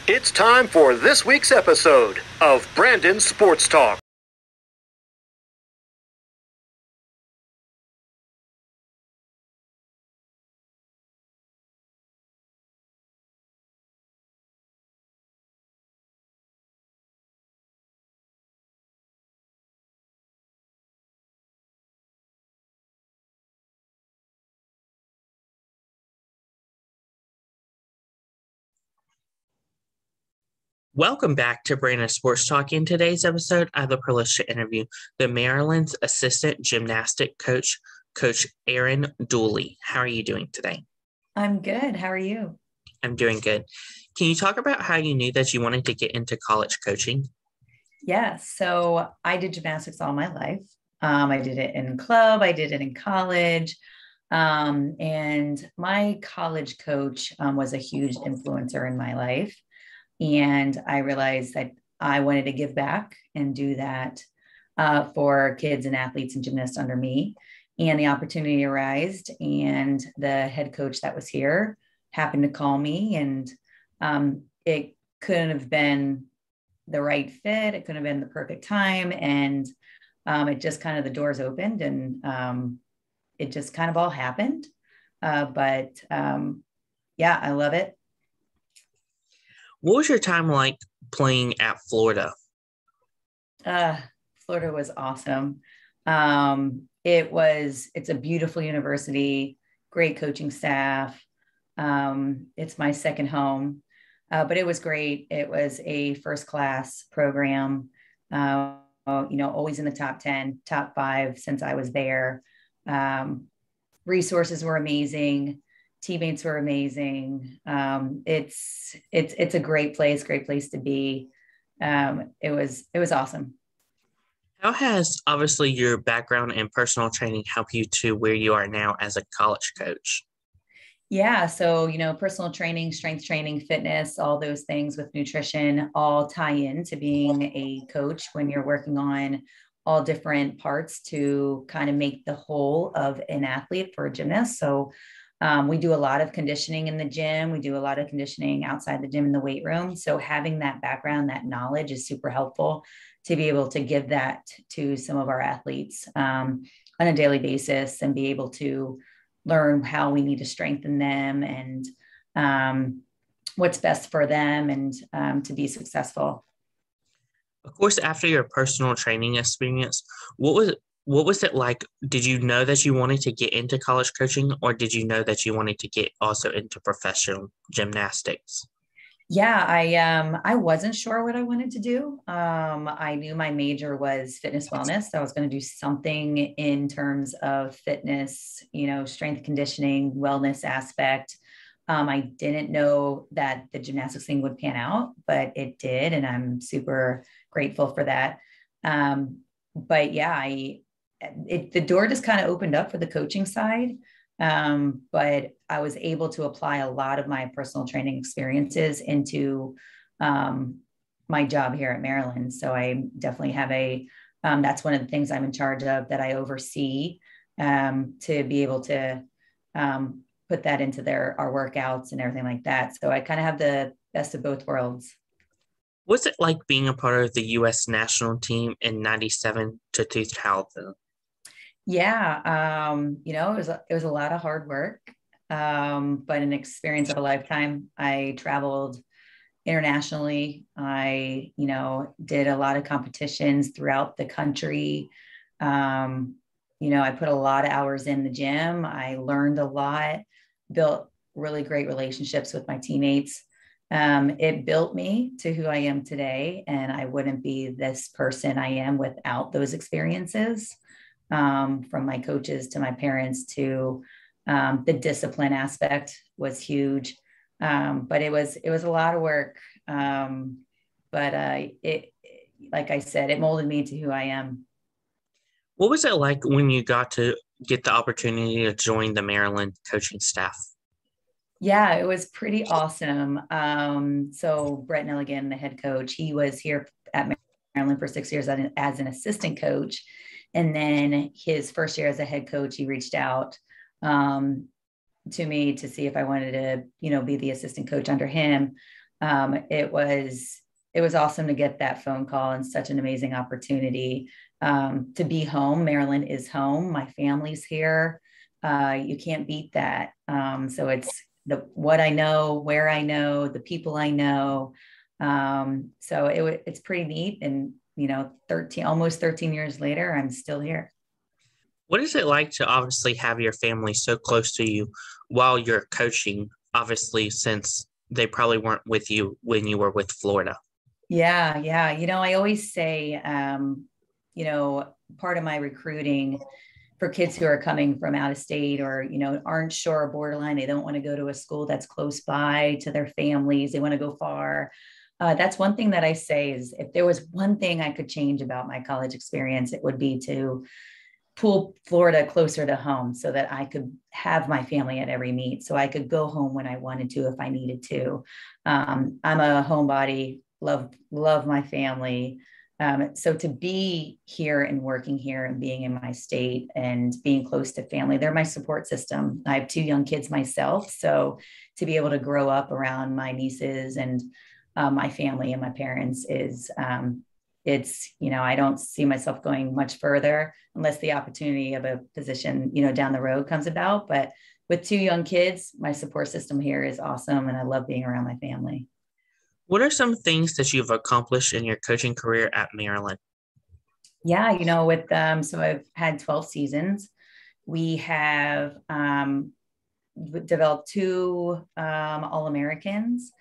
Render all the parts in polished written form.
It's time for this week's episode of Brandon's Sports Talk. Welcome back to Brandon Sports Talk. In today's episode, I have the privilege to interview the Maryland's assistant gymnastic coach, Coach Erinn Dooley. How are you doing today? I'm good. How are you? I'm doing good. Can you talk about how you knew that you wanted to get into college coaching? Yes. So I did gymnastics all my life. I did it in club. I did it in college. And my college coach was a huge influencer in my life. And I realized that I wanted to give back and do that for kids and athletes and gymnasts under me. And the opportunity arose, and the head coach that was here happened to call me, and it couldn't have been the right fit. It couldn't have been the perfect time. And it just kind of, the doors opened, and it just kind of all happened. But yeah, I love it. What was your time like playing at Florida? Florida was awesome. It's a beautiful university, great coaching staff. It's my second home, but it was great. It was a first class program, always in the top 10, top 5 since I was there. Resources were amazing. Teammates were amazing. It's a great place to be. It was awesome. How has obviously your background in personal training helped you to where you are now as a college coach? Yeah. So, personal training, strength training, fitness, all those things with nutrition all tie in to being a coach when you're working on all different parts to kind of make the whole of an athlete for a gymnast. So we do a lot of conditioning in the gym. We do a lot of conditioning outside the gym in the weight room. So having that background, that knowledge is super helpful to be able to give that to some of our athletes on a daily basis and be able to learn how we need to strengthen them and what's best for them and to be successful. Of course, after your personal training experience, what was it like? Did you know that you wanted to get into college coaching, or did you know that you wanted to get also into professional gymnastics? Yeah, I wasn't sure what I wanted to do. I knew my major was fitness wellness. So I was going to do something in terms of fitness, strength conditioning, wellness aspect. I didn't know that the gymnastics thing would pan out, but it did. And I'm super grateful for that. But yeah, the door just kind of opened up for the coaching side. But I was able to apply a lot of my personal training experiences into my job here at Maryland. So I definitely have that's one of the things I'm in charge of, that I oversee to be able to put that into our workouts and everything like that. So I kind of have the best of both worlds. What's it like being a part of the US National Team in 97 to 2000? Yeah, it was a lot of hard work, but an experience of a lifetime. I traveled internationally. I, did a lot of competitions throughout the country. I put a lot of hours in the gym. I learned a lot, built really great relationships with my teammates. It built me to who I am today, and I wouldn't be this person I am without those experiences. From my coaches to my parents to the discipline aspect was huge. But it was a lot of work. But like I said, it molded me to who I am. What was it like when you got to get the opportunity to join the Maryland coaching staff? Yeah, it was pretty awesome. So Brett Nelligan, the head coach, he was here at Maryland for 6 years as an assistant coach. And then his first year as a head coach, he reached out to me to see if I wanted to, be the assistant coach under him. It was awesome to get that phone call and such an amazing opportunity to be home. Maryland is home. My family's here. You can't beat that. So it's what I know, where I know, the people I know. So it's pretty neat. And, almost 13 years later, I'm still here. What is it like to obviously have your family so close to you while you're coaching, obviously, since they probably weren't with you when you were with Florida? Yeah, yeah. I always say, part of my recruiting for kids who are coming from out of state or, aren't sure, borderline, they don't want to go to a school that's close by to their families. They want to go far. That's one thing that I say is if there was one thing I could change about my college experience, it would be to pull Florida closer to home so that I could have my family at every meet. So I could go home when I wanted to, if I needed to. I'm a homebody, love my family. So to be here and working here and being in my state and being close to family, they're my support system. I have 2 young kids myself. So to be able to grow up around my nieces and my family and my parents is, I don't see myself going much further unless the opportunity of a position, down the road comes about. But with 2 young kids, my support system here is awesome. And I love being around my family. What are some things that you've accomplished in your coaching career at Maryland? Yeah, so I've had 12 seasons. We have developed 2 All-Americans.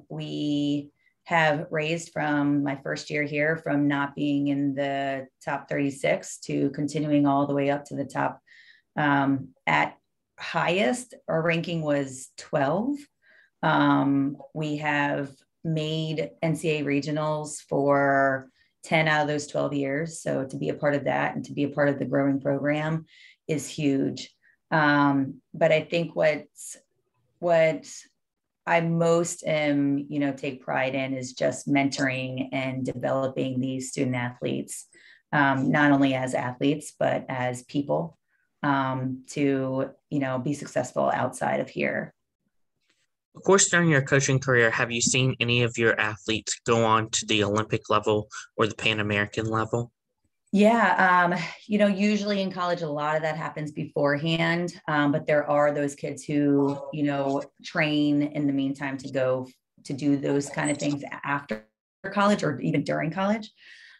We have raised from my first year here from not being in the top 36 to continuing all the way up to the top. At highest, our ranking was 12. We have made NCAA regionals for 10 out of those 12 years. So to be a part of that and to be a part of the growing program is huge. But I think what I most take pride in is just mentoring and developing these student athletes, not only as athletes, but as people to, be successful outside of here. Of course, during your coaching career, have you seen any of your athletes go on to the Olympic level or the Pan American level? Yeah. Usually in college, a lot of that happens beforehand. But there are those kids who, train in the meantime to go to do those kind of things after college or even during college.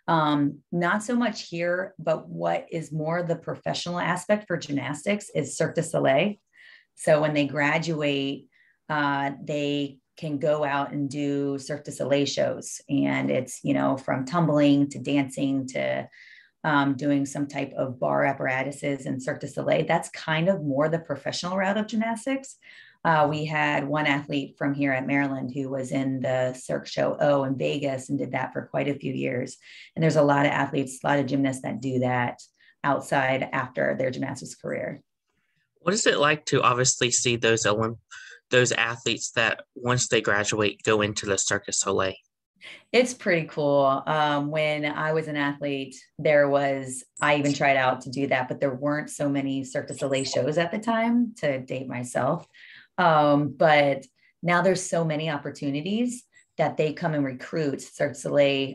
Not so much here, but what is more the professional aspect for gymnastics is Cirque du Soleil. So when they graduate, they can go out and do Cirque du Soleil shows. And it's, from tumbling to dancing to doing some type of bar apparatuses and Cirque du Soleil. That's kind of more the professional route of gymnastics. We had one athlete from here at Maryland who was in the Cirque Show O in Vegas and did that for quite a few years. And there's a lot of athletes, a lot of gymnasts that do that outside after their gymnastics career. What is it like to obviously see those athletes that once they graduate go into the Cirque du Soleil? It's pretty cool. When I was an athlete, I even tried out to do that, but there weren't so many Cirque du Soleil shows at the time, to date myself. But now there's so many opportunities that they come and recruit Cirque du Soleil.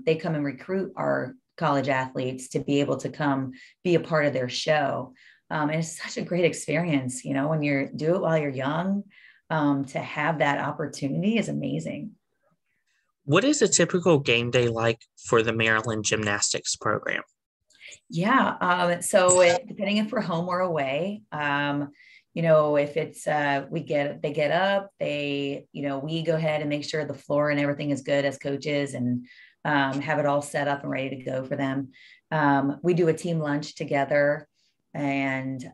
They come and recruit our college athletes to be able to come be a part of their show. And it's such a great experience, when you do it while you're young, to have that opportunity is amazing. What is a typical game day like for the Maryland Gymnastics program? Yeah. Depending if we're home or away, if it's, they get up, we go ahead and make sure the floor and everything is good as coaches and have it all set up and ready to go for them. We do a team lunch together and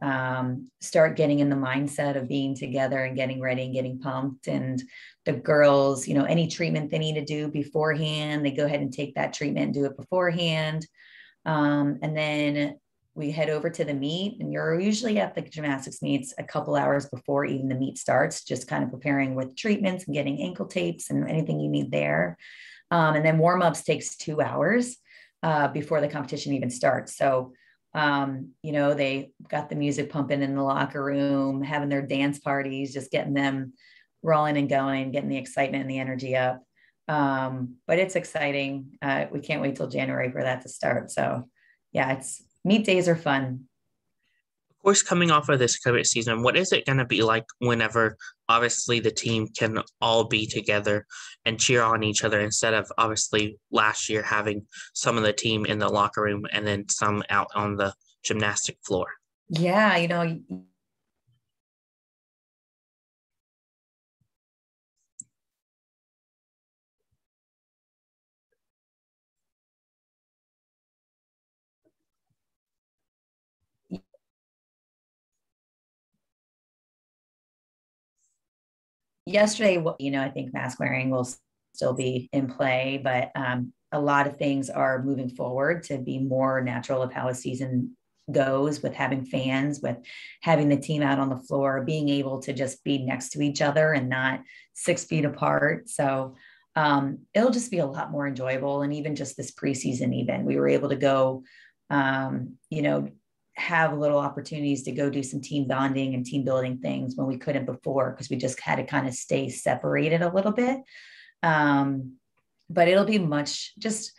start getting in the mindset of being together and getting ready and getting pumped. And the girls, any treatment they need to do beforehand, they go ahead and take that treatment and do it beforehand. And then we head over to the meet, and you're usually at the gymnastics meets a couple hours before even the meet starts, just kind of preparing with treatments and getting ankle tapes and anything you need there. And then warm-ups takes 2 hours before the competition even starts. So they got the music pumping in the locker room, having their dance parties, just getting them rolling and going, getting the excitement and the energy up. But it's exciting. We can't wait till January for that to start. So yeah, meet days are fun. Of course, coming off of this COVID season, what is it going to be like whenever obviously the team can all be together and cheer on each other instead of obviously last year having some of the team in the locker room and then some out on the gymnastic floor? Yeah, yesterday, I think mask wearing will still be in play, but a lot of things are moving forward to be more natural of how a season goes, with having fans, with having the team out on the floor, being able to just be next to each other and not 6 feet apart. So it'll just be a lot more enjoyable. And even just this preseason, even we were able to go, have little opportunities to go do some team bonding and team building things when we couldn't before, because we just had to kind of stay separated a little bit. But it'll be just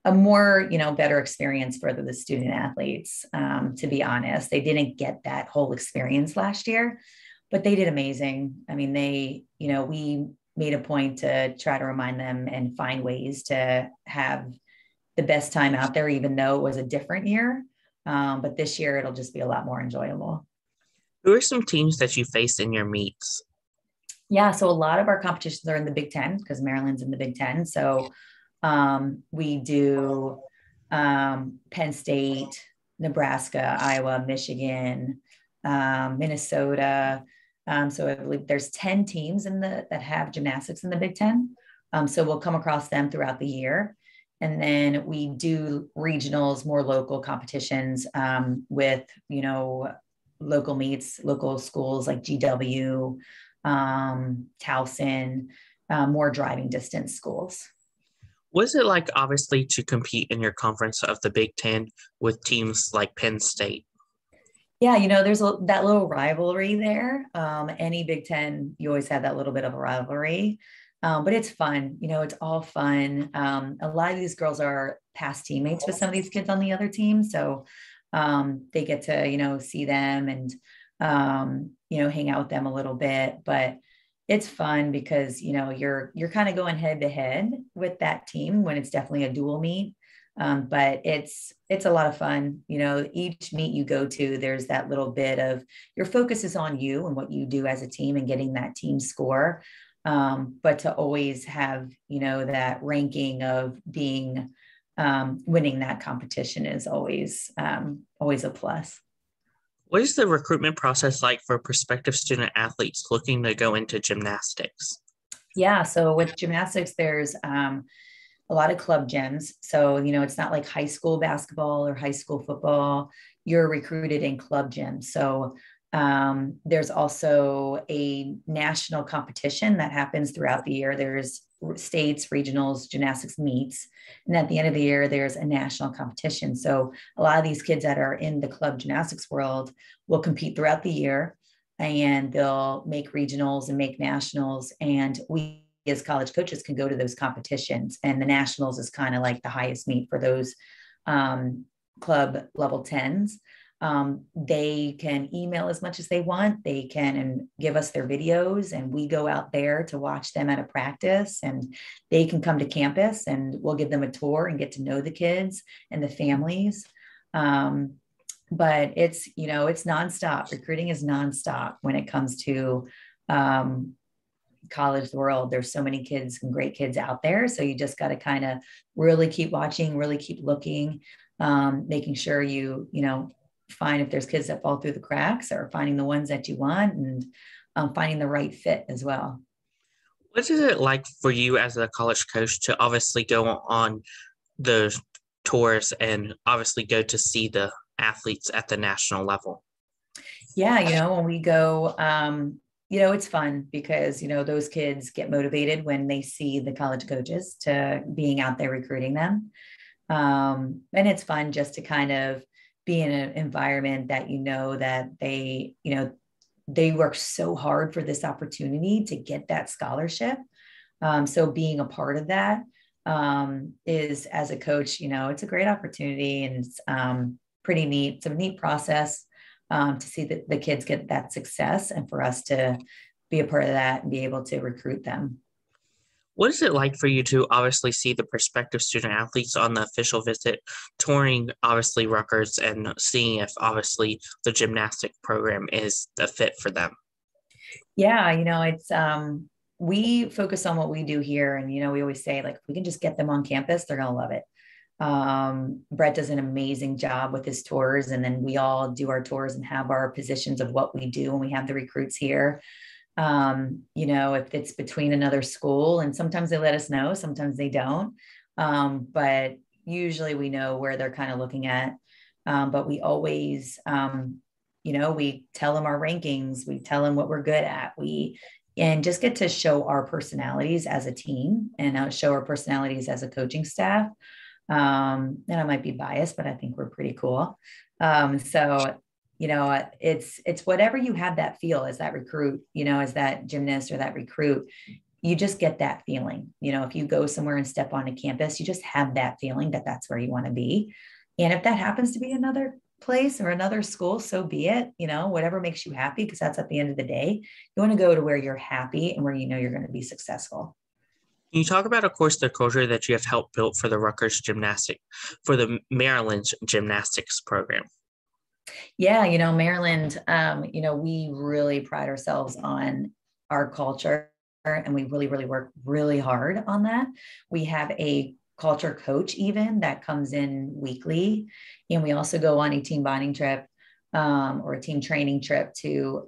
a more, better experience for the student athletes. To be honest, they didn't get that whole experience last year, but they did amazing. I mean, we made a point to try to remind them and find ways to have the best time out there, even though it was a different year. But this year it'll just be a lot more enjoyable. Who are some teams that you faced in your meets? Yeah, so a lot of our competitions are in the Big Ten because Maryland's in the Big Ten. So we do Penn State, Nebraska, Iowa, Michigan, Minnesota. So I believe there's 10 teams that have gymnastics in the Big Ten. So we'll come across them throughout the year. And then we do regionals, more local competitions with, local meets, local schools like GW, Towson, more driving distance schools. What is it like, obviously, to compete in your conference of the Big Ten with teams like Penn State? Yeah, there's that little rivalry there. Any Big Ten, you always have that little bit of a rivalry. But it's fun. It's all fun. A lot of these girls are past teammates with some of these kids on the other team. So they get to, see them and, hang out with them a little bit. But it's fun because, you're kind of going head to head with that team when it's definitely a dual meet. But it's a lot of fun. Each meet you go to, there's that little bit of your focus is on you and what you do as a team and getting that team score. But to always have, that ranking of being, winning that competition is always a plus. What is the recruitment process like for prospective student athletes looking to go into gymnastics? Yeah. So with gymnastics, there's, a lot of club gyms. So, it's not like high school basketball or high school football. You're recruited in club gyms. So there's also a national competition that happens throughout the year. There's states, regionals, gymnastics meets. And at the end of the year, there's a national competition. So a lot of these kids that are in the club gymnastics world will compete throughout the year, and they'll make regionals and make nationals. And we as college coaches can go to those competitions. And the nationals is kind of like the highest meet for those club level 10s. They can email as much as they want. They can give us their videos, and we go out there to watch them at a practice, and they can come to campus and we'll give them a tour and get to know the kids and the families. But it's nonstop. Recruiting is nonstop when it comes to college world. There's so many kids and great kids out there. So you just got to kind of really keep watching, really keep looking, making sure you find if there's kids that fall through the cracks, or finding the ones that you want, and finding the right fit as well. What is it like for you as a college coach to obviously go on the tours and obviously go to see the athletes at the national level? Yeah, when we go, it's fun because, those kids get motivated when they see the college coaches to being out there recruiting them. And it's fun just to kind of be in an environment that, that they, they work so hard for this opportunity to get that scholarship. So being a part of that is, as a coach, it's a great opportunity, and it's pretty neat. It's a neat process to see that the kids get that success, and for us to be a part of that and be able to recruit them. What is it like for you to obviously see the prospective student athletes on the official visit, touring obviously Rutgers and seeing if obviously the gymnastic program is a fit for them? Yeah, it's we focus on what we do here, and we always say, like, if we can just get them on campus, they're gonna love it. Brett does an amazing job with his tours, and then we all do our tours and have our positions of what we do when we have the recruits here. If it's between another school, and sometimes they let us know, sometimes they don't. But usually we know where they're kind of looking at. But we always, we tell them our rankings, we tell them what we're good at. And just get to show our personalities as a team, and show our personalities as a coaching staff. And I might be biased, but I think we're pretty cool. It's whatever you have that feel as that recruit, as that gymnast or that recruit, you just get that feeling. If you go somewhere and step onto campus, you just have that feeling that that's where you want to be. And if that happens to be another place or another school, so be it, whatever makes you happy, because that's at the end of the day, you want to go to where you're happy and where you're going to be successful. Can you talk about, of course, the culture that you have helped build for the Rutgers for the Maryland Gymnastics program? Yeah, Maryland, we really pride ourselves on our culture, and we really, really work really hard on that. We have a culture coach even that comes in weekly, and we also go on a team bonding trip or a team training trip to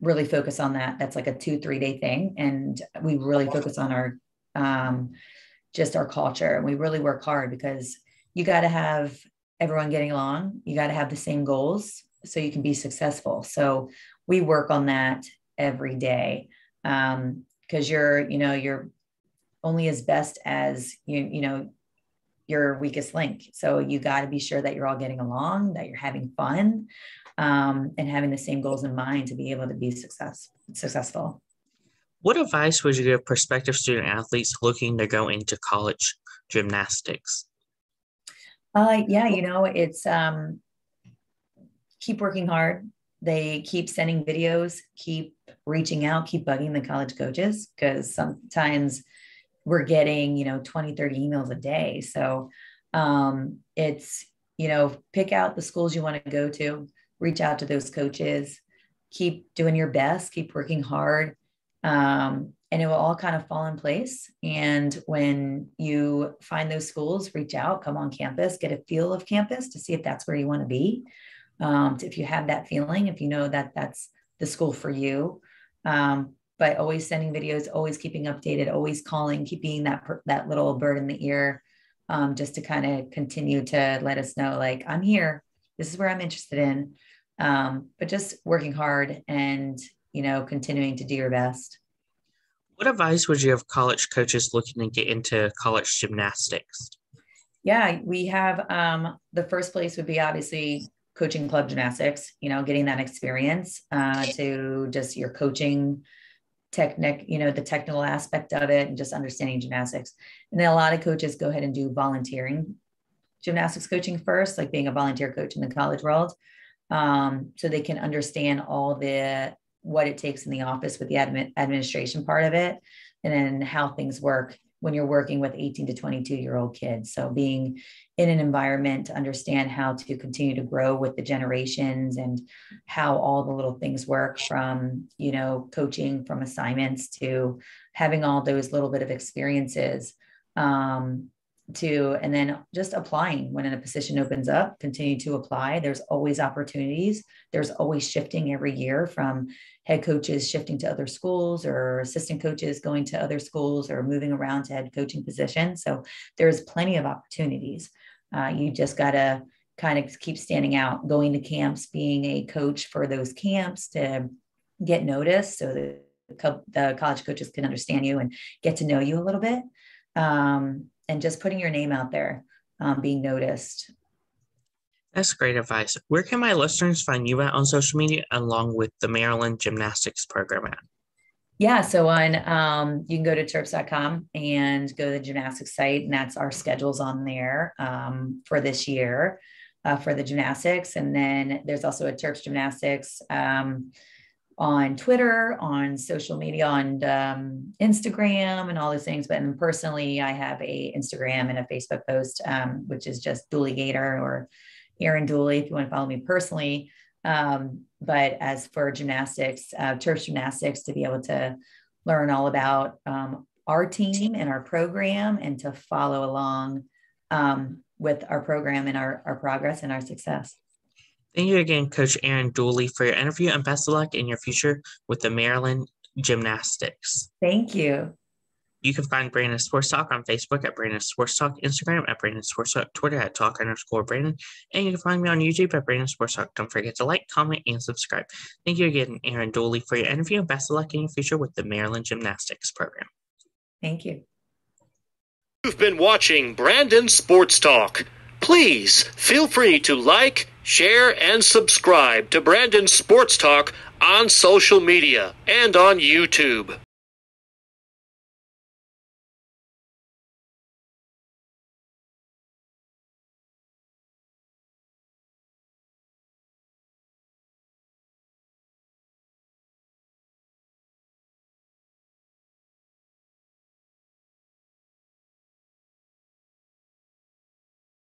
really focus on that. That's like a 2-3 day thing, and we really focus on our just our culture, and we really work hard, because you got to have everyone getting along. You got to have the same goals so you can be successful. So we work on that every day, because you're only as best as your weakest link. So you got to be sure that you're all getting along, that you're having fun, and having the same goals in mind to be able to be successful. What advice would you give prospective student athletes looking to go into college gymnastics? It's keep working hard. They keep sending videos, keep reaching out, keep bugging the college coaches, because sometimes we're getting, 20, 30 emails a day. So it's, pick out the schools you want to go to, reach out to those coaches, keep doing your best, keep working hard. And it will all kind of fall in place. And when you find those schools, reach out, come on campus, get a feel of campus to see if that's where you want to be. If you have that feeling, if you know that that's the school for you. But always sending videos, always keeping updated, always calling, keeping that little bird in the ear, just to kind of continue to let us know, like, I'm here, this is where I'm interested in. But just working hard and, continuing to do your best. What advice would you have college coaches looking to get into college gymnastics? Yeah, we have the first place would be obviously coaching club gymnastics, getting that experience to just your coaching technique, the technical aspect of it, and just understanding gymnastics. And then a lot of coaches go ahead and do volunteering gymnastics coaching first, like being a volunteer coach in the college world. So they can understand what it takes in the office with the administration part of it, and then how things work when you're working with 18 to 22-year-old kids. So being in an environment to understand how to continue to grow with the generations, and how all the little things work, from, coaching, from assignments, to having all those little bit of experiences, and then just applying when a position opens up, continue to apply. There's always opportunities. There's always shifting every year, from head coaches shifting to other schools, or assistant coaches going to other schools, or moving around to head coaching positions. So there's plenty of opportunities. You just got to kind of keep standing out, going to camps, being a coach for those camps to get noticed, so that the college coaches can understand you and get to know you a little bit. And just putting your name out there, being noticed. That's great advice. Where can my listeners find you at on social media along with the Maryland Gymnastics program at? Yeah, so on you can go to terps.com and go to the gymnastics site, and that's our schedules on there for this year for the gymnastics. And then there's also a Terps Gymnastics on Twitter, on social media, on Instagram, and all those things. But personally, I have a Instagram and a Facebook post, which is just Dooley Gator or Erinn Dooley if you want to follow me personally. But as for gymnastics, Terps Gymnastics, to be able to learn all about our team and our program and to follow along with our program and our progress and our success. Thank you again, Coach Erinn Dooley, for your interview, and best of luck in your future with the Maryland Gymnastics. Thank you. You can find Brandon Sports Talk on Facebook at Brandon Sports Talk, Instagram at Brandon Sports Talk, Twitter at Talk_Brandon, and you can find me on YouTube at Brandon Sports Talk. Don't forget to like, comment, and subscribe. Thank you again, Erinn Dooley, for your interview, and best of luck in your future with the Maryland Gymnastics program. Thank you. You've been watching Brandon Sports Talk. Please feel free to like, share, and subscribe to Brandon Sports Talk on social media and on YouTube.